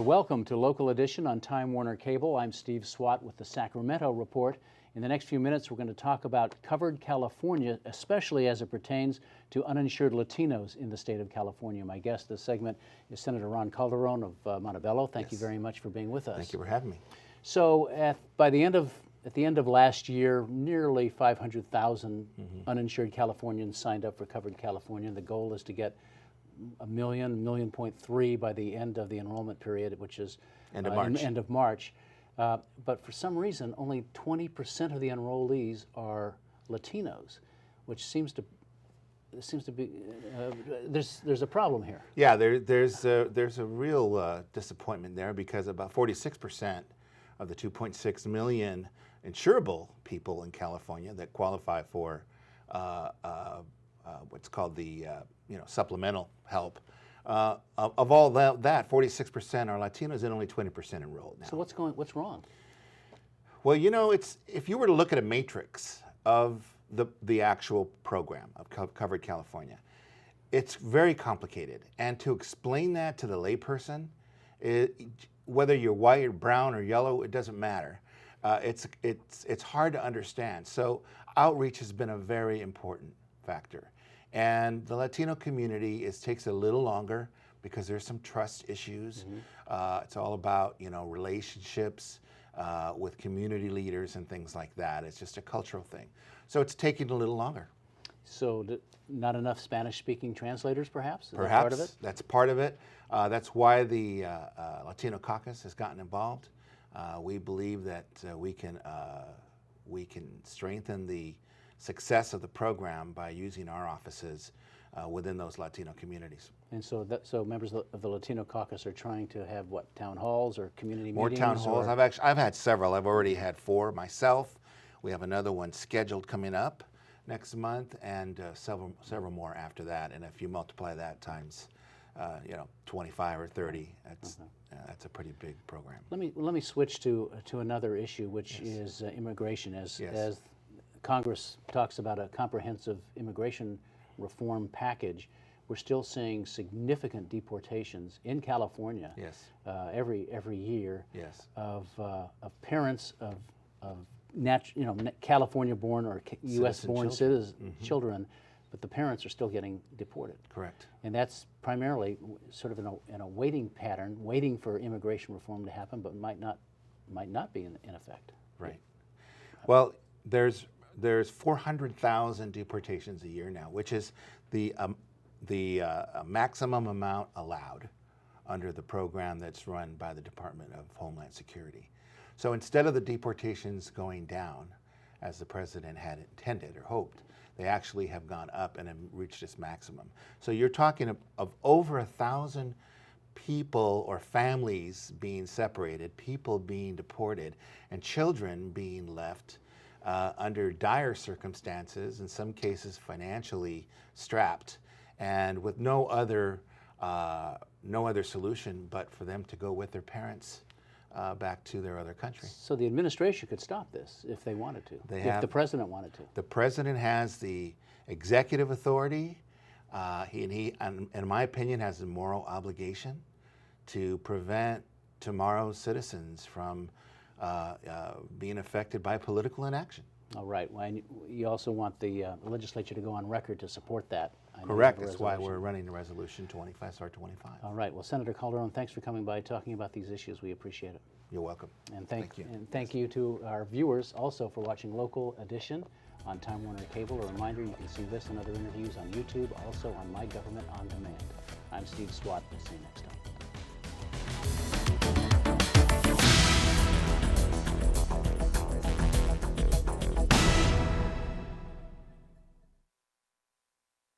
And welcome to Local Edition on Time Warner Cable. I'm Steve Swatt with the Sacramento Report. In the next few minutes, we're going to talk about covered California, especially as it pertains to uninsured Latinos in the state of California. My guest this segment is Senator Ron Calderon of Montebello. Thank you very much for being with us. Thank you for having me. So at the end of last year, nearly 500,000 uninsured Californians signed up for covered California. The goal is to get 1 million, 1.3 million by the end of the enrollment period, which is End of March. But for some reason, only 20% of the enrollees are Latinos, which seems to be there's a problem here. Yeah, there's a real disappointment there because about 46% of the 2.6 million insurable people in California that qualify for what's called the supplemental help. Of all that, 46% are Latinos and only 20% enrolled now. So what's wrong? Well, it's if you were to look at a matrix of the actual program of Covered California, it's very complicated. And to explain that to the layperson, whether you're white or brown or yellow, it doesn't matter. It's hard to understand. So outreach has been a very important factor. And the Latino community takes a little longer because there's some trust issues. It's all about relationships with community leaders and things like that. It's just a cultural thing. So it's taking a little longer. So not enough Spanish-speaking translators, perhaps? Is Perhaps. that part of it? That's part of it. That's why the Latino Caucus has gotten involved. We believe that we can strengthen the success of the program by using our offices within those Latino communities. And so members of the Latino Caucus are trying to have what, town halls or community More meetings? town halls. I've had several. I've already had 4 myself. We have another one scheduled coming up next month, and several more after that. And if you multiply that times 25 or 30, that's a pretty big program. Let me switch to another issue, which is immigration. As Congress talks about a comprehensive immigration reform package, we're still seeing significant deportations in California. Every year. Of parents of California-born or U.S.-born children, but the parents are still getting deported. Correct. And that's primarily sort of in a waiting pattern, waiting for immigration reform to happen, but might not be in effect. Right. Well, there's 400,000 deportations a year now, which is the maximum amount allowed under the program that's run by the Department of Homeland Security. So instead of the deportations going down, as the president had intended or hoped, they actually have gone up and have reached its maximum. So you're talking of over 1,000 people or families being separated, people being deported, and children being left under dire circumstances, in some cases financially strapped, and with no other solution but for them to go with their parents back to their other country. So the administration could stop this if they wanted to, if the president wanted to. The president has the executive authority. He, in my opinion, has a moral obligation to prevent tomorrow's citizens from being affected by political inaction. All right. Well, you also want the legislature to go on record to support that. Correct. That's why we're running the resolution 25. All right. Well, Senator Calderon, thanks for coming by talking about these issues. We appreciate it. You're welcome. And thank you to our viewers also for watching Local Edition on Time Warner Cable. A reminder, you can see this and other interviews on YouTube, also on My Government on Demand. I'm Steve Swatt. We'll see you next time.